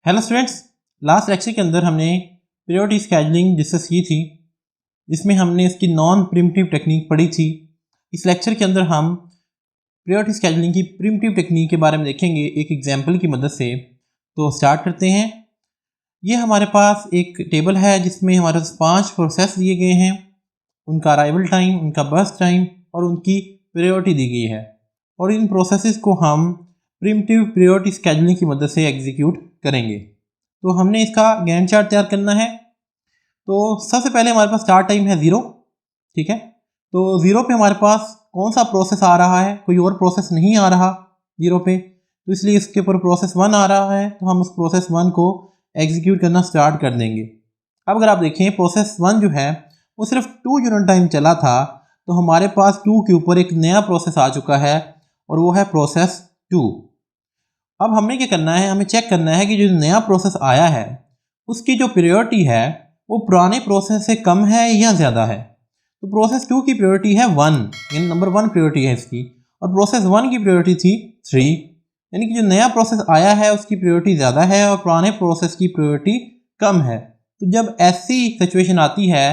Hello students, last lecture के अंदर हमने प्रायोरिटी स्केड्यूलिंग डिस्कस की थी, जिसमें हमने इसकी नॉन प्रिमिटिव टेक्निक पढ़ी थी। इस लेक्चर के अंदर हम प्रायोरिटी स्केड्यूलिंग की प्रिमिटिव टेक्निक के बारे में देखेंगे एक एग्जांपल की मदद से। तो स्टार्ट करते हैं। ये हमारे पास एक टेबल है जिसमें हमारे पास 5 प्रोसेस दिए गए हैं, उनका अराइवल टाइम, उनका बर्स्ट टाइम और उनकी प्रायोरिटी दी गई है, और इन प्रोसेसेस को हम प्रिमिटिव प्रायोरिटी स्केड्यूलिंग की मदद से एग्जीक्यूट करेंगे। तो हमने इसका गैंट चार्ट तैयार करना है। तो सबसे पहले हमारे पास स्टार्ट टाइम है 0, ठीक है। तो 0 पे हमारे पास कौन सा प्रोसेस आ रहा है, कोई और प्रोसेस नहीं आ रहा 0 पे, तो इसलिए इसके ऊपर प्रोसेस 1 आ रहा है, तो हम उस प्रोसेस 1 को एग्जीक्यूट करना स्टार्ट कर देंगे। अब अगर आप देखें प्रोसेस 1 जो है वो सिर्फ 2 यूनिट टाइम चला था, तो हमारे पास 2 के ऊपर एक नया प्रोसेस आ चुका है और वो है प्रोसेस 2। अब हमें क्या करना है, हमें चेक करना है कि जो नया प्रोसेस आया है उसकी जो प्रायोरिटी है वो पुराने प्रोसेस से कम है या ज़्यादा है। तो प्रोसेस 2 की प्रायोरिटी है 1, यानी नंबर 1 प्रायोरिटी है इसकी, और प्रोसेस 1 की प्रायोरिटी थी 3, यानी कि जो नया प्रोसेस आया है उसकी प्रायोरिटी ज़्यादा है और पुराने प्रोसेस की प्रायोरिटी कम है। तो जब ऐसी सिचुएशन आती है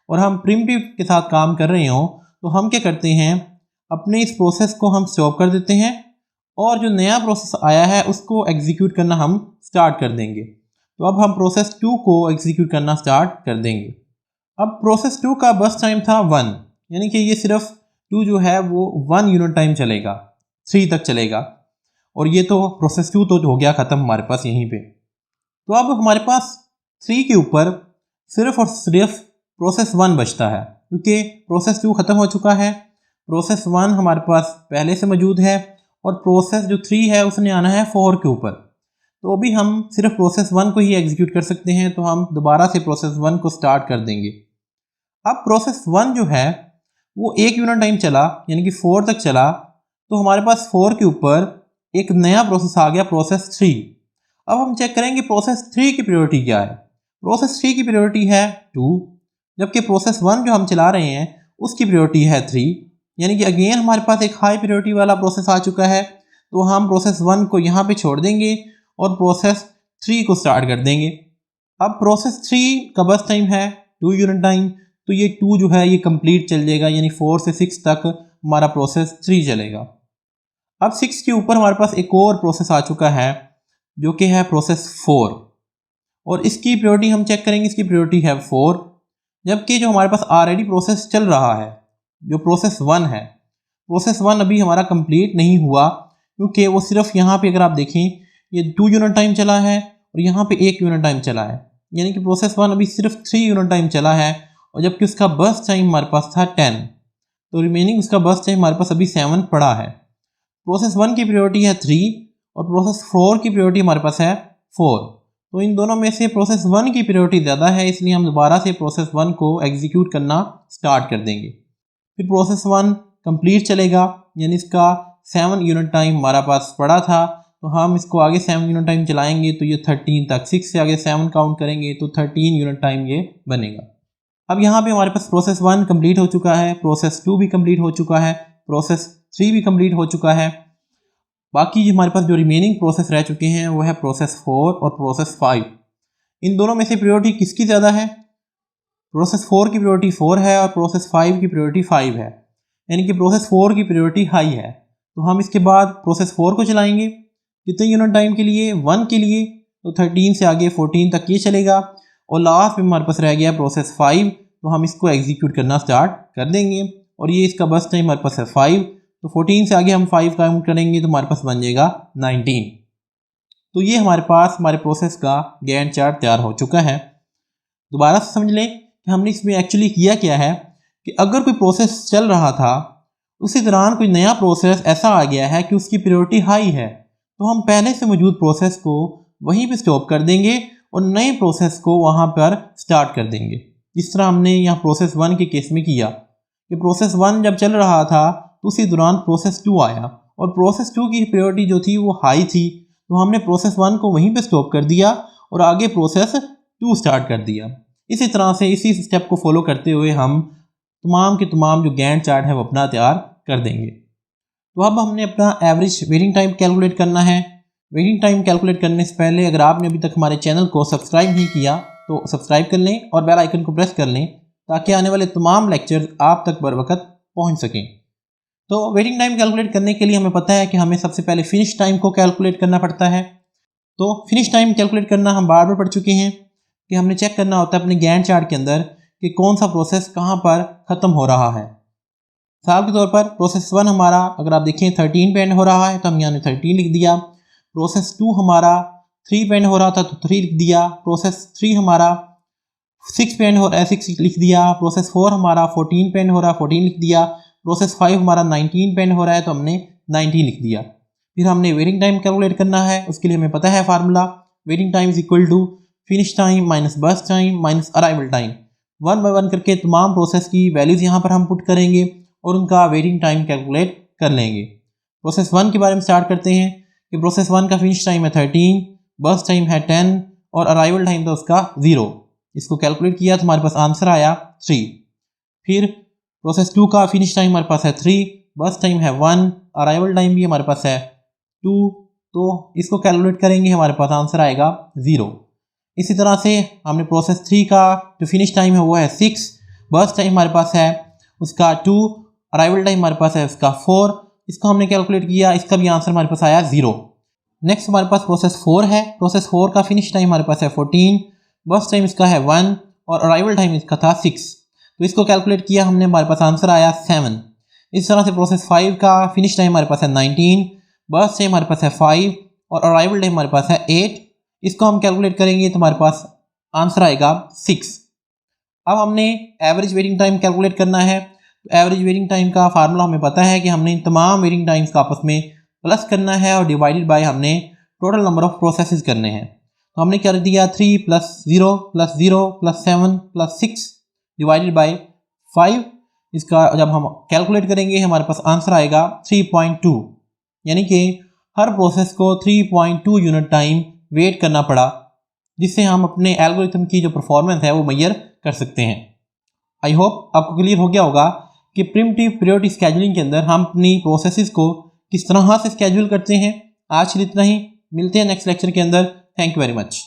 और हम प्रिमिटिव के साथ काम कर रहे हों, तो हम क्या करते हैं, अपने इस प्रोसेस को हम स्टॉप कर देते हैं और जो नया प्रोसेस आया है उसको एग्जीक्यूट करना हम स्टार्ट कर देंगे। तो अब हम प्रोसेस 2 को एग्जीक्यूट करना स्टार्ट कर देंगे। अब प्रोसेस 2 का बस टाइम था 1, यानी कि ये सिर्फ 2 जो है वो 1 यूनिट टाइम चलेगा, 3 तक चलेगा, और ये तो प्रोसेस 2 तो हो गया ख़त्म हमारे पास यहीं पे। तो अब हमारे पास 3 के ऊपर सिर्फ और सिर्फ प्रोसेस 1 बचता है, क्योंकि प्रोसेस 2 ख़त्म हो चुका है। प्रोसेस 1 हमारे पास पहले से मौजूद है और प्रोसेस जो 3 है उसने आना है 4 के ऊपर। तो अभी हम सिर्फ प्रोसेस 1 को ही एग्जीक्यूट कर सकते हैं, तो हम दोबारा से प्रोसेस 1 को स्टार्ट कर देंगे। अब प्रोसेस 1 जो है वो 1 यूनिट टाइम चला, यानी कि 4 तक चला, तो हमारे पास 4 के ऊपर एक नया प्रोसेस आ गया, प्रोसेस 3। अब हम चेक करेंगे प्रोसेस 3 की प्रायोरिटी क्या है। प्रोसेस 3 की प्रायोरिटी है 2, जबकि प्रोसेस 1 जो हम चला रहे हैं उसकी प्रायोरिटी है 3, यानी कि अगेन हमारे पास एक हाई प्रायोरिटी वाला प्रोसेस आ चुका है। तो हम प्रोसेस 1 को यहाँ पे छोड़ देंगे और प्रोसेस 3 को स्टार्ट कर देंगे। अब प्रोसेस 3 का बस टाइम है 2 यूनिट टाइम, तो ये 2 जो है ये कंप्लीट चल जाएगा, यानी 4 से 6 तक हमारा प्रोसेस 3 चलेगा। अब 6 के ऊपर हमारे पास एक और प्रोसेस आ चुका है जो कि है प्रोसेस 4, और इसकी प्रायोरिटी हम चेक करेंगे, इसकी प्रायोरिटी है 4, जबकि जो हमारे पास ऑलरेडी प्रोसेस चल रहा है जो प्रोसेस 1 है, प्रोसेस 1 अभी हमारा कंप्लीट नहीं हुआ, क्योंकि वो सिर्फ यहाँ पे अगर आप देखें ये 2 यूनिट टाइम चला है और यहाँ पे 1 यूनिट टाइम चला है, यानी कि प्रोसेस 1 अभी सिर्फ 3 यूनिट टाइम चला है, और जबकि उसका बर्स्ट टाइम हमारे पास था 10, तो रिमेनिंग उसका बर्स्ट टाइम हमारे पास अभी 7 पड़ा है। प्रोसेस 1 की प्रायोरिटी है 3 और प्रोसेस 4 की प्रायोरिटी हमारे पास है 4, तो इन दोनों में से प्रोसेस 1 की प्रायोरिटी ज़्यादा है, इसलिए हम दोबारा से प्रोसेस 1 को एग्जीक्यूट करना स्टार्ट कर देंगे। फिर प्रोसेस 1 कंप्लीट चलेगा, यानी इसका 7 यूनिट टाइम हमारा पास पड़ा था, तो हम इसको आगे 7 यूनिट टाइम चलाएंगे तो ये 13 तक, 6 से आगे 7 काउंट करेंगे तो 13 यूनिट टाइम ये बनेगा। अब यहाँ पे हमारे पास प्रोसेस 1 कंप्लीट हो चुका है, प्रोसेस 2 भी कंप्लीट हो चुका है, प्रोसेस 3 भी कंप्लीट हो चुका है। बाकी हमारे पास जो रिमेनिंग प्रोसेस रह चुके हैं वो है प्रोसेस 4 और प्रोसेस 5। इन दोनों में से प्रायोरिटी किसकी ज़्यादा है? प्रोसेस 4 की प्रायोरिटी 4 है और प्रोसेस 5 की प्रायोरिटी 5 है, यानी कि प्रोसेस 4 की प्रायोरिटी हाई है। तो हम इसके बाद प्रोसेस 4 को चलाएंगे, कितने यूनिट टाइम के लिए? 1 के लिए, तो 13 से आगे 14 तक ये चलेगा, और लास्ट में हमारे पास रह गया प्रोसेस 5, तो हम इसको एग्जीक्यूट करना स्टार्ट कर देंगे, और ये इसका बस टाइम हमारे पास है 5, तो 14 से आगे हम 5 काउंट करेंगे तो हमारे पास बन जाएगा 19। तो ये हमारे पास हमारे प्रोसेस का गैंट चार्ट तैयार हो चुका है। दोबारा से समझ लें कि हमने इसमें एक्चुअली किया क्या है कि अगर कोई प्रोसेस चल रहा था, उसी दौरान कोई नया प्रोसेस ऐसा आ गया है कि उसकी प्रायोरिटी हाई है, तो हम पहले से मौजूद प्रोसेस को वहीं पे स्टॉप कर देंगे और नए प्रोसेस को वहाँ पर स्टार्ट कर देंगे। जिस तरह हमने यहाँ प्रोसेस 1 के केस में किया कि प्रोसेस 1 जब चल रहा था तो उसी दौरान प्रोसेस 2 आया, और प्रोसेस 2 की प्रायोरिटी जो थी वो हाई थी, तो हमने प्रोसेस 1 को वहीं पे स्टॉप कर दिया और आगे प्रोसेस 2 स्टार्ट कर दिया। इसी तरह से इसी स्टेप को फॉलो करते हुए हम तमाम के तमाम जो गैंट चार्ट है वो अपना तैयार कर देंगे। तो अब हमने अपना एवरेज वेटिंग टाइम कैलकुलेट करना है। वेटिंग टाइम कैलकुलेट करने से पहले अगर आपने अभी तक हमारे चैनल को सब्सक्राइब नहीं किया तो सब्सक्राइब कर लें और बेल आइकन को प्रेस कर लें ताकि आने वाले तमाम लेक्चर्स आप तक बर वक्त पहुँच सकें। तो वेटिंग टाइम कैलकुलेट करने के लिए हमें पता है कि हमें सबसे पहले फिनिश टाइम को कैलकुलेट करना पड़ता है। तो फिनिश टाइम कैलकुलेट करना हम बार बार पढ़ चुके हैं कि हमने चेक करना होता है अपने गैंट चार्ट के अंदर कि कौन सा प्रोसेस कहाँ पर ख़त्म हो रहा है। मिसाल के तौर पर प्रोसेस 1 हमारा अगर आप देखें 13 पे एंड हो रहा है तो हम यहाँ 13 लिख दिया। प्रोसेस 2 हमारा 3 पे एंड हो रहा था तो 3 लिख दिया। प्रोसेस 3 हमारा 6 पे एंड हो रहा है 6 लिख दिया। प्रोसेस 4 हमारा 14 पे एंड हो रहा है 14 लिख दिया। प्रोसेस 5 हमारा 19 पे एंड हो रहा है तो हमने 19 लिख दिया। फिर हमने वेटिंग टाइम कैलकुलेट करना है। उसके लिए हमें पता है formula, waiting time is equal to finish time minus burst time minus arrival time. One by one करके तमाम प्रोसेस की वैल्यूज़ यहाँ पर हम पुट करेंगे और उनका वेटिंग टाइम कैलकुलेट कर लेंगे। प्रोसेस 1 के बारे में स्टार्ट करते हैं कि प्रोसेस 1 का फिनिश टाइम है 13, बर्स्ट टाइम है 10 और अराइवल टाइम था उसका 0। इसको कैलकुलेट किया तो हमारे पास आंसर आया 3। फिर प्रोसेस 2 का फिनिश टाइम हमारे पास है 3, बर्स्ट टाइम है 1, अराइवल टाइम भी हमारे पास है 2, तो इसको कैलकुलेट करेंगे हमारे पास आंसर आएगा 0। इसी तरह से हमने प्रोसेस 3 का जो फिनिश टाइम है वो है 6, बर्स्ट टाइम हमारे पास है उसका 2, अराइवल टाइम हमारे पास है उसका 4। इसको हमने कैलकुलेट किया, इसका भी आंसर हमारे पास आया 0। नेक्स्ट हमारे पास प्रोसेस 4 है। प्रोसेस 4 का फिनिश टाइम हमारे पास है 14, बर्स्ट टाइम इसका है 1 और अराइवल टाइम इसका था 6। तो इसको कैलकुलेट किया हमने, हमारे पास आंसर आया 7। इस तरह से प्रोसेस 5 का फिनिश टाइम हमारे पास है 19, बर्स्ट टाइम हमारे पास है 5 और अराइवल टाइम हमारे पास है 8। इसको हम कैलकुलेट करेंगे तो हमारे पास आंसर आएगा 6। अब हमने एवरेज वेटिंग टाइम कैलकुलेट करना है। तो एवरेज वेटिंग टाइम का फार्मूला हमें पता है कि हमने तमाम वेटिंग टाइम्स का आपस में प्लस करना है और डिवाइडेड बाय हमने टोटल नंबर ऑफ प्रोसेसेस करने हैं। तो हमने कर दिया 3 + 0 + 0 + 7 + 6 डिवाइडेड बाय 5। इसका जब हम कैलकुलेट करेंगे हमारे पास आंसर आएगा 3.2, यानी कि हर प्रोसेस को 3.2 यूनिट टाइम वेट करना पड़ा, जिससे हम अपने एल्गोरिथम की जो परफॉर्मेंस है वो मेजर कर सकते हैं। आई होप आपको क्लियर हो गया होगा कि प्रिमिटिव प्रायोरिटी स्केड्यूलिंग के अंदर हम अपनी प्रोसेसेस को किस तरह से स्केड्यूल करते हैं। आज के लिए इतना ही, मिलते हैं नेक्स्ट लेक्चर के अंदर। Thank you very much.